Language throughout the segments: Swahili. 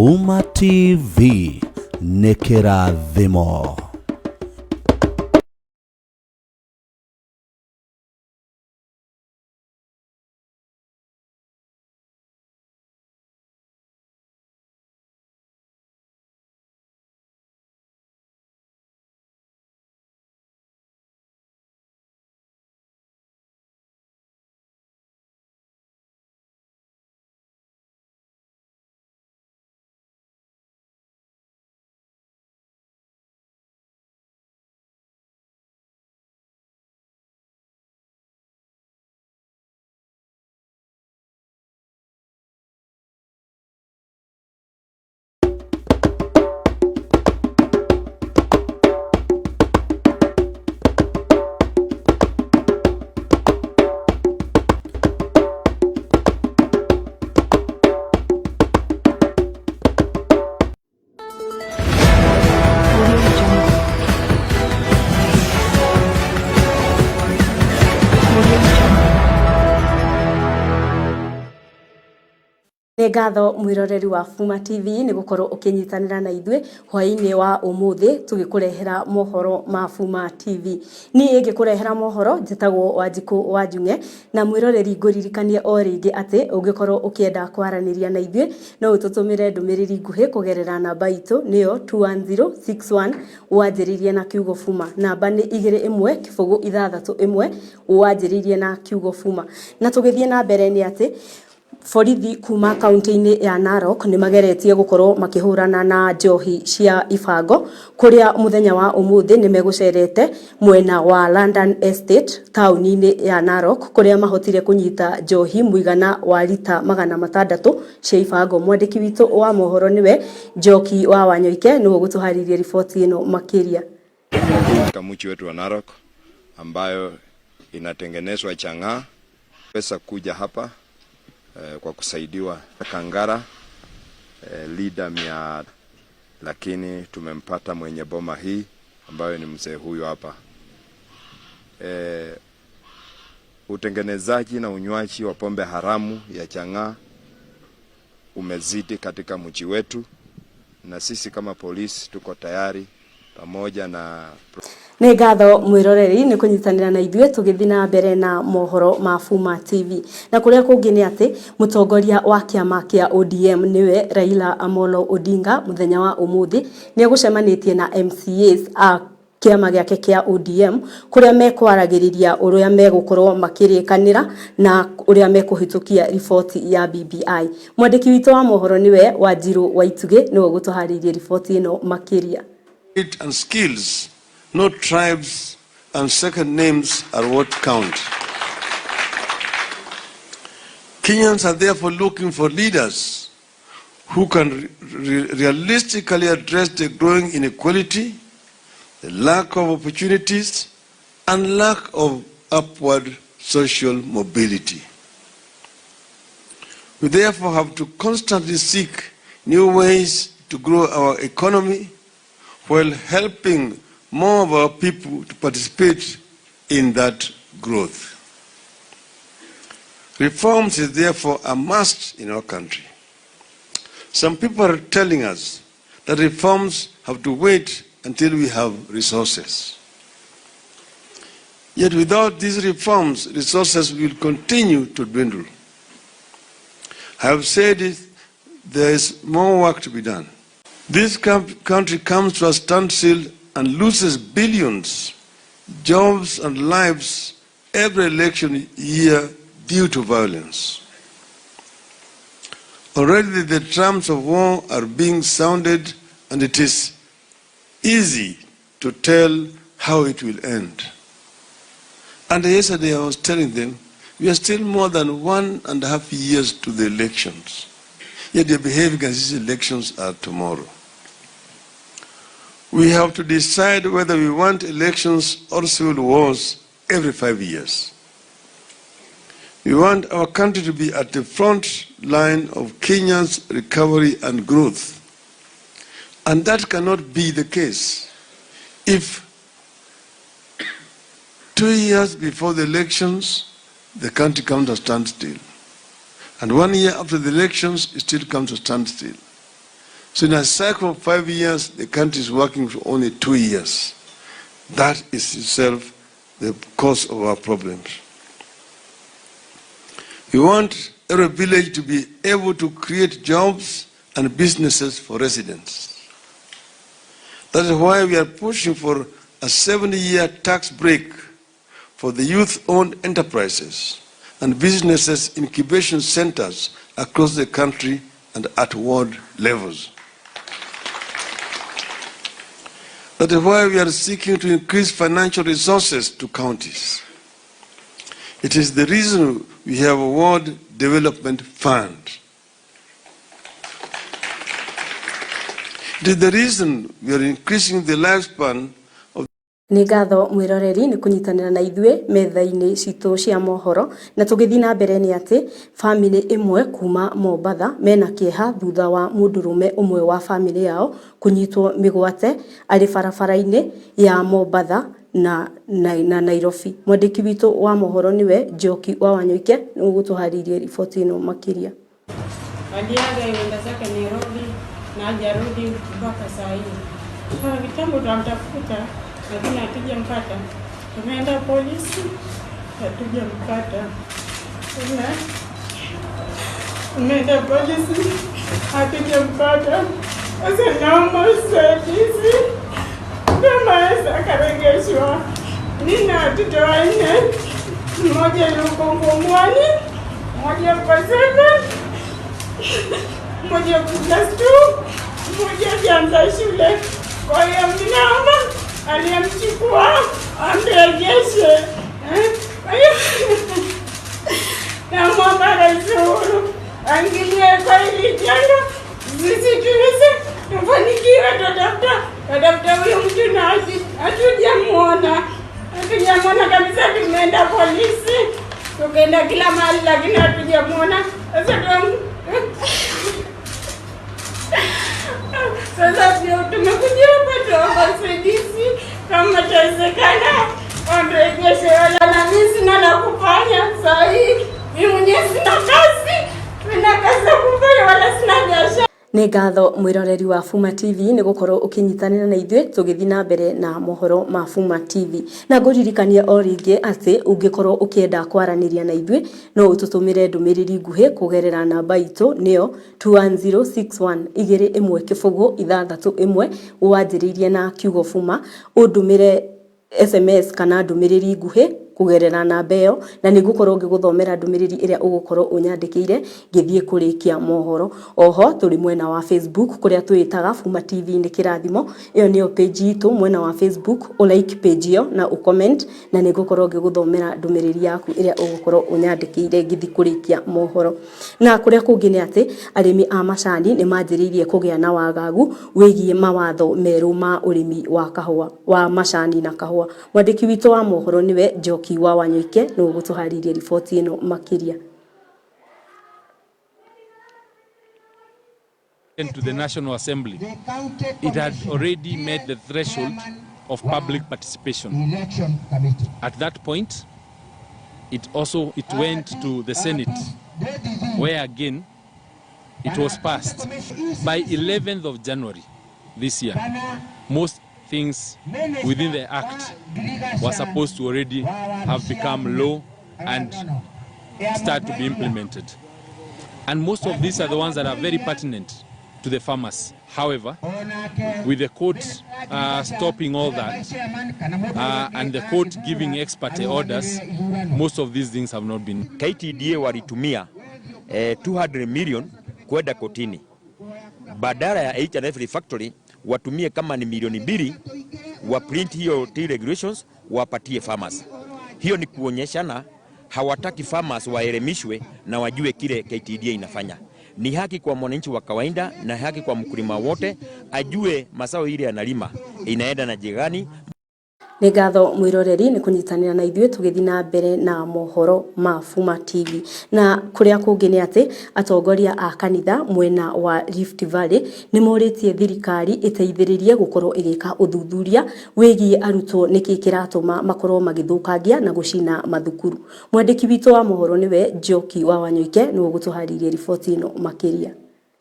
FUMA TV nĩ kĩrathimo. Ngatho mwiroreri wa FUMA TV ni gukorwo ukinyitanira na ithuĩ hwaini wa umuthi tugikurehera mohoro ma FUMA TV. Ni ngikurehera mohoro njitagwo Wanjiku Wanjunge na mwiroreri nguririkanie o ringi ati ungikorwo ukienda kwaraniria na ithuĩ no ututumire ndumiriri nguhi kugerera namba itu niyo 21061 wanjiririe na kiugo FUMA. Namba ni 2161 wanjiririe na kiugo FUMA. Na tugithie na mbere ni ati borithi kuma kaunti-ini ya Narok ni mageretie gukorwo makihurana na njohi cia ibango kuria muthenya wa umuthi ni megucerete mwena wa London Estate tauni-ini ya Narok kuria mahotire kunyita njohi muigana wa lita 600 cia ibango. Mwandiki witu wa mohoro niwe Njoki wa Wanyoike ni gutuhariria ripoti ino makiria. Kamuchi wetu wa Narok ambayo inatengenezwa chang'aa pesa kuja hapa kwa kusaidiwa Kangara leader mia, lakini tumempata mwenye boma hii ambayo ni mzee huyu hapa. Utengenezaji na unywaji wa pombe haramu ya chang'aa umezidi katika mji wetu, na sisi kama polisi tuko tayari pamoja na Ni ngatho mwiroreri ni kunyitanira na ithuĩ tugithi na mbere na mohoro ma FUMA TV. Na kuria kungi ni ati mutongoria wa kiama kia ODM niwe Raila Amolo Odinga muthenya wa umuthi ni egucemanitie na MCAs a kiama giake kia ODM kuria mekwaragiriria uria megukorwo makirikanira na uria mekuhitukia ripoti ya BBI. Mwandiki witu wa mohoro niwe Wanjiru Waituge niwe gutuharirie ripoti ino makiria. And skills, not tribes and second names are what count. Kenyans are therefore looking for leaders who can realistically address the growing inequality, the lack of opportunities, and lack of upward social mobility. We therefore have to constantly seek new ways to grow our economy while helping more of our people to participate in that growth. Reforms is therefore a must in our country. Some people are telling us that reforms have to wait until we have resources. Yet without these reforms, resources will continue to dwindle. I have said it, there is more work to be done. This country comes to a standstill and loses billions, jobs and lives every election year due to violence. Already the drums of war are being sounded, and it is easy to tell how it will end. And yesterday I was telling them, we are still more than 1.5 years to the elections. Yet they're behaving as these elections are tomorrow. We have to decide whether we want elections or civil wars every 5 years. We want our country to be at the front line of Kenya's recovery and growth. And that cannot be the case if 2 years before the elections, the country comes to standstill. And 1 year after the elections, it still comes to standstill. So in a cycle of 5 years, the country is working for only 2 years. That is itself the cause of our problems. We want every village to be able to create jobs and businesses for residents. That is why we are pushing for a 70-year tax break for the youth-owned enterprises and businesses incubation centers across the country and at ward levels. That is why we are seeking to increase financial resources to counties. It is the reason we have a Ward Development Fund. It is the reason we are increasing the lifespan of Nĩ ngatho mwĩroreri nĩ kũnyitanĩra na ithuĩ metha-inĩ citũ cia mohoro na tũgĩthiĩ na mbere nĩ atĩ family ĩmwe kuma Mombatha mena kĩeha thutha wa mũndũrũme ũmwe wa family yao kũnyitwo mĩgwate arĩ barabara-inĩ ya Mombatha na Nairobi. Mwandĩki witũ wa mohoro nĩwe Njoki wa Wanyoike nĩ ũgũtũharĩria riboti ĩno makĩria. Aliaga yenda zake Nairobi na hajarudi mpaka saa hii. Kwa kitambo tunamtafuta lakini hatujampata. Tumeenda polisi hatujampata. Tumeenda polisi hatujampata. Sasa naomba usaidizi. Kama akaregeshwa. Nina watoto wanne. Mmoja yuko Ngomwani, mmoja kwa 7, mmoja class 2, mmoja hajaanza shule. Kwa hiyo mnaomba aliyemchukua amrejeshe. Kwa hiyo namwomba Rais Uhuru aingilie kwa hili janga, sisi tuweze tufanikiwe, tutafuta huyo mtu na hatujamuona kabisa. Tumeenda polisi, tukaenda kila mahali lakini hatujamuona. Sasa tumekuja hapa tuomba usaidizi kama itawezekana wamrejeshe. Na mimi sina la kufanya saa hii, mimi mwenyewe sina kazi ya kufanya wala sina biashara. Nĩ ngatho mwĩroreri wa FUMA TV nĩ gũkorwo ũkĩnyitanĩra na ithuĩ tũgĩthiĩ na mbere na mohoro ma FUMA TV. Na ngũririkania o rĩngĩ atĩ ũngĩkorwo ũkĩenda kwaranĩria na ithuĩ no ũtũtũmĩre ndũmĩrĩri nguhĩ kũgerera namba itũ nĩyo 21061 21061 wanjĩrĩirie na kiugo FUMA, ũndũmĩre SMS kana ndũmĩrĩri nguhĩ kugerera namba ĩyo na nĩ ngũkorwo ngĩgũthomera ndũmĩrĩri ĩrĩa ũgũkorwo ũnyandĩkĩire ngĩthiĩ kũrĩkia mohoro. Oho tũrĩ mwena wa Facebook kũrĩa twĩtaga FUMA TV nĩ kĩrathimo. Ĩyo nĩyo page itũ mwena wa Facebook, like page ĩyo na ucomment na nĩ ngũkorwo ngĩgũthomera ndũmĩrĩri yaku ĩrĩa ũgũkorwo ũnyandĩkĩire ngĩthiĩ kũrĩkia mohoro. Na kũrĩa kũngĩ nĩ atĩ arĩmi a macani nĩ manjĩrĩirie kũgĩa na wagagu wĩgiĩ mawatho merũ ma ũrĩmi wa kahũa wa macani na kahũa. Mwandĩki witũ wa mohoro nĩwe Njoki wa Wanyoike nĩ ũgũtũharĩria riboti ĩno makĩria. To the National Assembly, it had already met the threshold of public participation. At that point, it went to the Senate, where again it was passed. By 11th of January this year, most things within the act were supposed to already have become law and start to be implemented. And most of these are the ones that are very pertinent to the farmers. However, with the court stopping all that and the court giving expert orders, most of these things have not been. KTDA walitumia 200 million kwenda kotini. Badala ya each and every factory watumie kama ni milioni 2 wa print hiyo tea regulations wapatie farmers. Hiyo ni kuonyeshana hawataki farmers waelemishwe na wajue kile KTDA inafanya. Ni haki kwa mwananchi wa kawaida na haki kwa mkulima wote ajue mazao ile analima inaenda na jigani. Nĩ ngatho mwĩroreri nĩ kũnyitanĩra na ithuĩ tũgĩthiĩ na mbere na mohoro ma FUMA TV. Na kũrĩa kũngĩ nĩ atĩ atongoria a kanitha mwena wa Rift Valley nĩ morĩtie thirikari ĩteithĩrĩrie gũkorwo ĩgĩka ũthuthuria wĩgiĩ arutwo nĩkĩ kĩratũma makorwo magĩthũkangia na gũcina mathukuru. Mwandĩki witũ wa mohoro nĩwe Njoki wa Wanyoike nĩ ũgũtũharĩria riboti ĩno makĩria.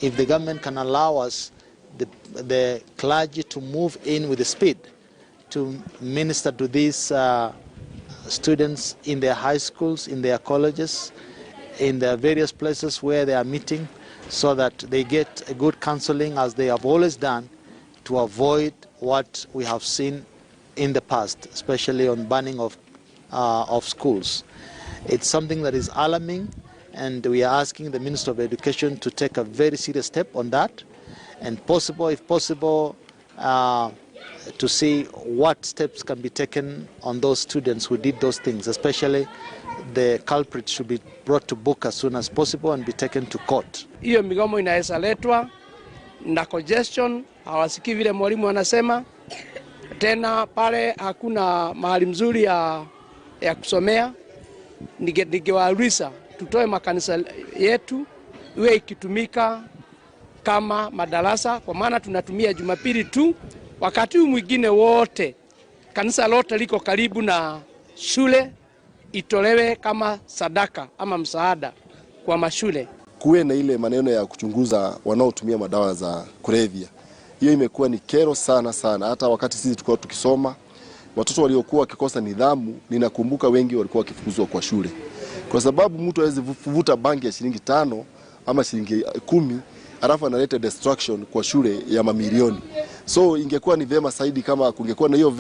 If the government can allow us the clergy to move in with the speed to minister to these students in their high schools, in their colleges, in the various places where they are meeting, so that they get a good counseling, as they have always done, to avoid what we have seen in the past, especially on banning of schools. It's something that is alarming, and we are asking the Minister of Education to take a very serious step on that, and if possible, to see what steps can be taken on those students who did those things, especially the culprit should be brought to book as soon as possible and be taken to court. Hiyo migomo inaweza letwa na congestion, hawasikii vile mwalimu anasema, tena pale hakuna mahali mzuri ya kusomea. Ningewauliza tutoe makanisa yetu iwe ikitumika kama madarasa, kwa maana tunatumia Jumapili tu, wakati mwingine wote kanisa lote liko karibu na shule, itolewe kama sadaka ama msaada kwa mashule. Kuwe na ile maneno ya kuchunguza wanaotumia madawa za kulevya. Hiyo imekuwa ni kero sana sana. Hata wakati sisi tulikuwa tukisoma, watoto waliokuwa wakikosa nidhamu, ninakumbuka wengi walikuwa wakifukuzwa kwa shule. Kwa sababu mtu hawezi kuvuta bangi ya shilingi 5 ama shilingi 10, alafu analeta destruction kwa shule ya mamilioni. So ingekuwa ni vema zaidi kama kungekuwa na hiyo.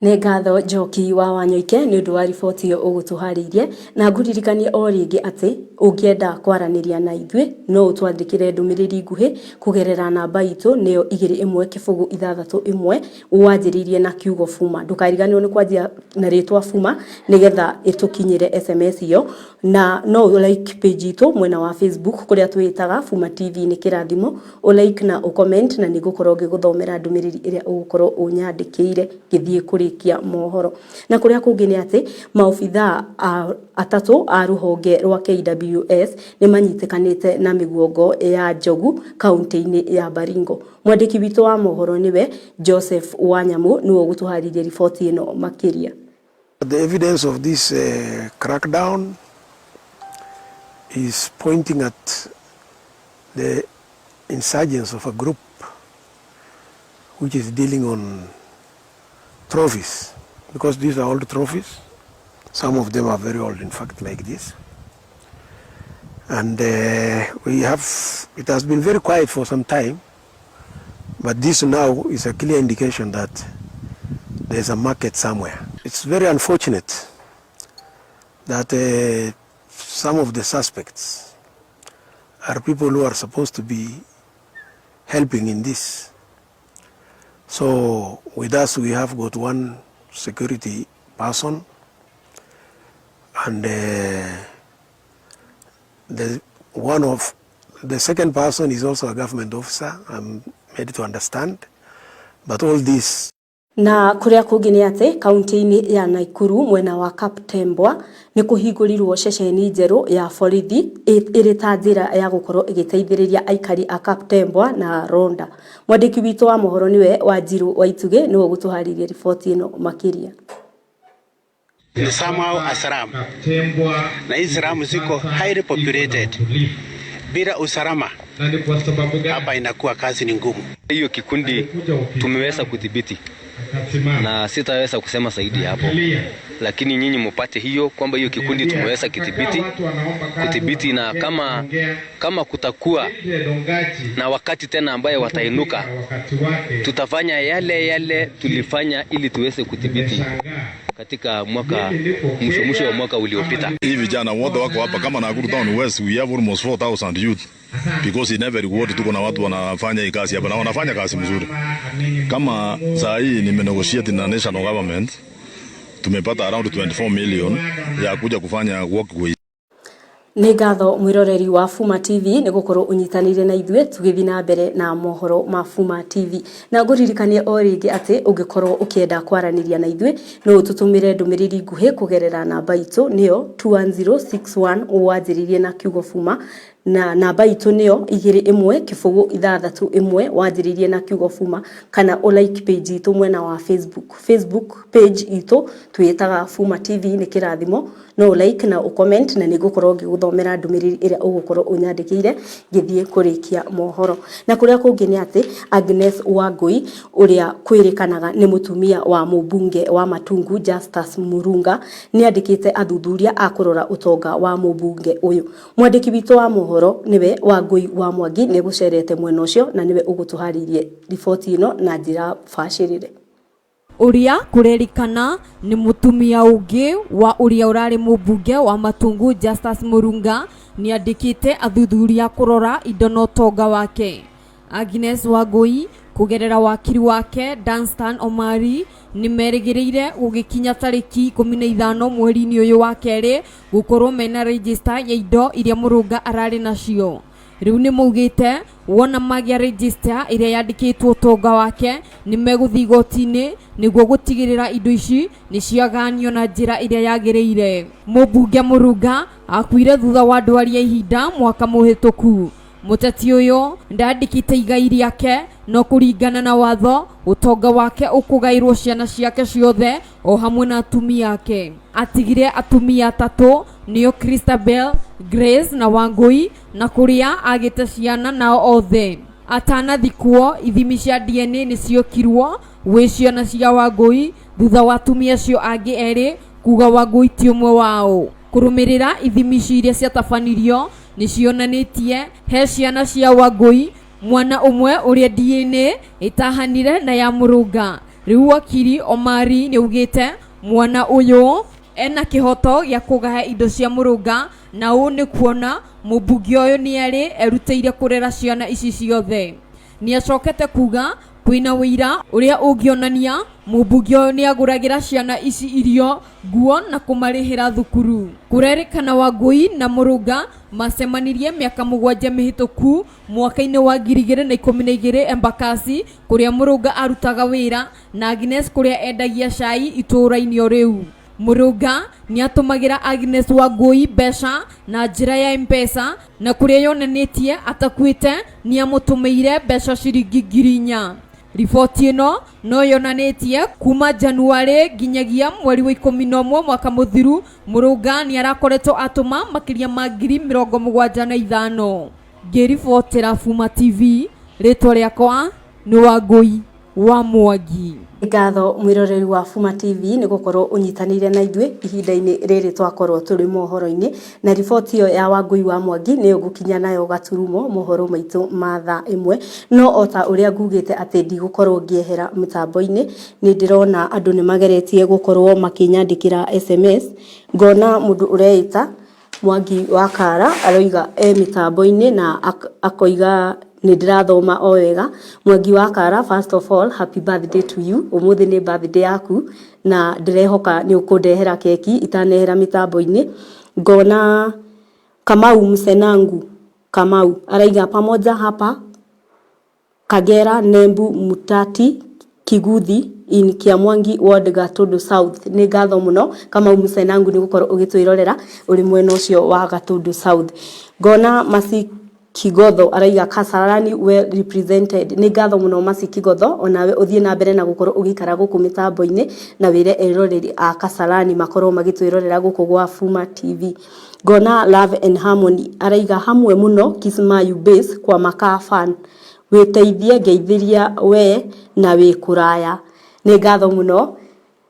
Nĩ ngatho Njoki wa Wanyoike nĩ ũndũ wa riboti ĩyo ũgũtũharĩirie, na ngũririkanie o rĩngĩ atĩ ũngĩenda kwaranĩria na ithuĩ no ũtwandĩkĩre ndũmĩrĩri nguhĩ kũgerera namba itũ nĩyo 2161 wanjĩrĩirie na kiugo FUMA. Ndũkariganĩrwo nĩ kwanjia na rĩtwa FUMA nĩgetha ĩtũkinyĩre SMS iyo, na no like page itũ mwena wa Facebook kũrĩa twĩtaga FUMA TV nĩ kĩrathimo, like na comment, na nĩngũkorwo ngĩgũthomera ndũmĩrĩri ĩrĩa ũgũkorwo ũnyandĩkĩire gĩthiĩ kũrĩ kia mohoro. Na kuria kungi ni ati maofitha atatu a ruhonge rwa KWS ni manyitikanite na miguongo ya njogu kaunti-ini ya Baringo. Mwandiki witũ wa mohoro niwe Joseph Wanyamu niwe gutuharirie riboti ino makiria. The evidence of this crackdown is pointing at the insurgence of a group which is dealing on trophies, because these are old trophies. Some of them are very old, in fact, like this. And it has been very quiet for some time, but this now is a clear indication that there's a market somewhere. It's very unfortunate that some of the suspects are people who are supposed to be helping in this. So with us we have got one security person, and the second person is also a government officer. I'm made to understand, but all this. Na kuria kungi ni ati kaunti-ini ya Naikuru mwena wa Kaptembwa ni kuhingurirwo ceceni njeru ya borithi iri ta njira ya gukorwo igiteithiriria aikari a Kaptembwa na Ronda. Mwandiki witũ wa mohoro niwe Wanjiru Waituge niwe gutuharirie riboti ino makiria. Ni somehow a slum. Na hizi slum ziko highly populated. Bila usalama hapa inakuwa kazi ni ngumu. Hiyo kikundi tumeweza kudhibiti na sitaweza kusema zaidi hapo, lakini nyinyi mpate hiyo kwamba hiyo kikundi tumeweza kudhibiti, na kama kutakuwa na wakati tena ambaye watainuka, tutafanya yale tulifanya ili tuweze kudhibiti katika mwaka mwisho wa mwaka uliopita. Hivi vijana wote wako hapa kama Nakuru Town West, we have almost 4,000 youth, because in every ward tuko na watu wanafanya hii kazi hapa na wanafanya kazi mzuri. Kama saa hii nimenegotiate na national government, tumepata around 24 million ya kuja kufanya walkway. Nĩ ngatho mwiroreri wa FUMA TV nĩ gukorwo unyitanire na ithuĩ tugithi na mbere na mohoro ma FUMA TV. Na nguririkanie o rĩngĩ atĩ ũngĩkorwo ũkĩenda kwaranĩria na ithuĩ no ũtũtũmĩre ndũmĩrĩri nguhĩ kugerera namba itũ nĩyo 21061 wanjĩrĩrie na kiugo FUMA, na namba itu niyo 21 wanjiririe na kiugo FUMA kana o like page itu mwena wa Facebook page itu twitaga FUMA TV ni kirathimo no like na comment na nigukorwo ngiguthomera ndumiriri ira ugukorwo unyandikire ngithie kurikia mohoro na kuria kungi ni ati Agnes Wangui uria kwirikanaga ni mutumia wa mubunge wa Matungu Justus Murunga ni andikite athuthuria akurora utonga wa mubunge uyu mwandiki witu wa mohoro niwe Wangui wa Mwangi ni gucerete mwena ucio na niwe ugutuharirie ripoti ino na njira bacirire uria kurerikana ni mutumia ungi wa uria urari mubunge wa Matungu Justus Murunga ni andikite athuthuria kurora indo na utonga wake. Agnes Wangui kugerera wakiri wake Danstan Omari ni merigiriire gugikinya tariki 15 mweri-ini uyu wa keri gukorwo mena register ya indo iria Murunga arari nacio. Riu ni mugite wona magia register iria yandikitwo utonga wake ni meguthi igoti-ini niguo gutigirira indo ici ni ciaganio na njira iria yagiriire. Mubunge Murunga akuire thutha wa ndwari ya ihinda mwaka muhituku. Muteti uyu ndandikite igai riake no kuringana na watho utonga wake ukugairwo ciana ciake ciothe o hamwe na atumia ake. Atigire atumia 3 nio Christabel, Grace na Wangui na kuria agite ciana nao othe. Atanathikwo ithimi cia DNA ni ciokirwo wi ciana cia Wangui thutha wa atumia cio angi eri kuga Wangui ti umwe wao. Kurumirira ithimi ciria ciatabanirio ni cionanitie he ciana cia Wangui mwana umwe uria DNA itahanire na ya Murunga. Riu wakiri Omari ni ugite mwana uyu ena kihoto ya kugahe indo cia Murunga na u ni kuona mubunge uyu ni ari erutire kurera ciana ici ciothe. Ni acokete kuga kwina wira uria ungionania mubunge uyu ni aguragira ciana ici irio nguo na kumarihira thukuru. Kurerikana Wangui na Murunga macemanirie miaka 7 mihituku mwaka-ini wa 2012 Embakasi kuria Murunga arutaga wira na Agnes kuria endagia cai itura-ini o riu. Murunga ni atumagira Agnes Wangui mbeca na njira ya M-Pesa na kuria yonanitie atakwite ni amutumeire mbeca ciringi 4,000. Ripoti ino no yonanitie kuma Januari nginyagia mweri wa 11 mwaka muthiru Murunga ni arakoretwo atuma makiria ma 75,000. Ngiribotera FUMA TV ritwa riakwa ni Wangui wa Mwangi. Ngatho mwiroreri wa FUMA TV ni gukorwo unyitanire na idwe ihinda-ini riri twakorwo turi mohoro-ini na ripoti yo ya Wangui wa Mwangi ni ugukinya nayo gaturumo mohoro maitu matha imwe no ota uria ngugite ati ndigukorwo ngiehera mitambo-ini ni ndirona andu ni mageretie gukorwo makinyandikira SMS ngona mundu ureita Mwangi wa Kara aroiga mitambo-ini na akoiga ni ndirathoma o wega. Mwangi wa Kara, first of all, happy birthday to you. Umuthi ni birthday yaku na ndirehoka ni ukundehera keki itanehera mitambo-ini. Ngona Kamau Msenangu Kamau araiga pamoja hapa Kagera Nembu Mutati Kiguthi in Kiamwangi Ward Gatundu South. Ni ngatho muno Kamau Msenangu ni gukorwo ugitwirorera uri mwena ucio wa Gatundu South. Ngona Masi Kigotho araiga Kasarani well represented. Ni ngatho muno Masi Kigotho onawe uthie na mbere na gukorwo ugikara guku mitambo-ini na wire eroreri a Kasarani makorwo magitwirorera guku gwa FUMA TV. Ngona Love and Harmony araiga hamwe muno Kismayu base kwa makaa fan witeithie ngeithiria we na wikuraya. Ni ngatho muno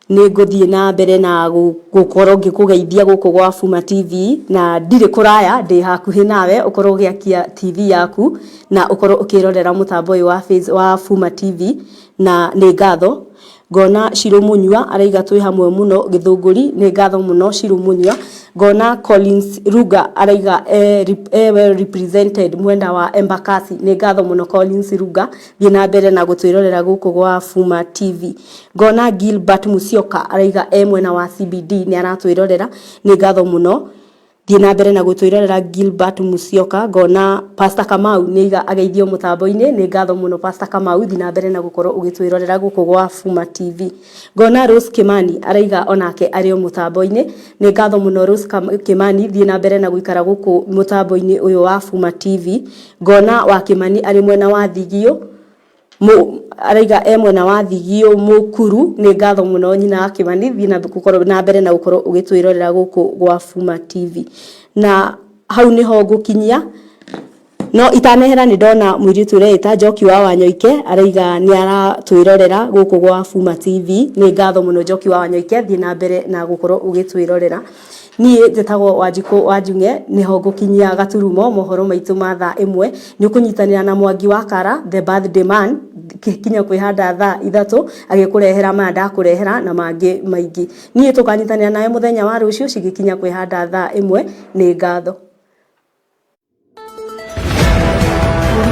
ni nguthie na mbere na gukorwo ngikugeithia guku gwa FUMA TV na ndire kuraya ndi hakuhi nawe ukorwo ugiakia TV yaku na ukorwo ukirorera mutambo uyu wa FUMA TV na ni ngatho. Ngona Shiro Munywa araiga twi hamwe muno Githunguri. Ni ngatho muno Shiro Munywa. Ngona Collins Ruga araiga well represented mwenda wa Embakasi. Ni ngatho muno Collins Ruga thie na mbere na gutwirorera guku gwa FUMA TV. Ngona Gilbert Musyoka araiga mwena wa CBD ni aratwirorera. Ni ngatho muno thiĩ na mbere na gũtwĩrorera Gilbert Musyoka. Ngona Pastor Kamau nĩiga ageithio mũtambo-inĩ, nĩ ngatho mũno Pastor Kamau, thiĩ na mbere na gũkorwo ũgĩtwĩrorera gũkũ gwa FUMA TV. Ngona Rose Kimani araiga onake arĩ o mũtambo-inĩ, nĩ ngatho mũno Rose Kimani, thiĩ na mbere na gũikara gũkũ mũtambo-inĩ ũyũ wa FUMA TV. Ngona wa Kimani arĩ mwena wa Thigio, araiga mwena wa Thigio Mũkuru, nĩ ngatho mũno nyina wa Kimani, thiĩ na mbere na gũkorwo ũgĩtwĩrorera gũkũ gwa FUMA TV. Na hau niho ngũkinyia, no itanehera nĩ ndona mũirĩtu ũreta Njoki wa Wanyoike araiga nĩ aratwĩrorera gũkũ gwa FUMA TV. Nĩ ngatho mũno Njoki wa Wanyoike, thiĩ na mbere na gũkorwo ũgĩtwĩrorera. Niĩ njĩtagwo Wanjikũ wa Njung'e, niho ngũkinyia gaturumo mohoro maitũ ma thaa 1. Nĩ ũkũnyitanĩra na Mwangi wa Kara, the birthday man, kinya kwĩhanda thaa 3 agĩkũrehera maya ndakũrehera na mangĩ maingĩ. Niĩ tũkanyitanĩra nawe mũthenya wa rũciũ cigĩkinya kwĩhanda thaa 1. Nĩ ngatho.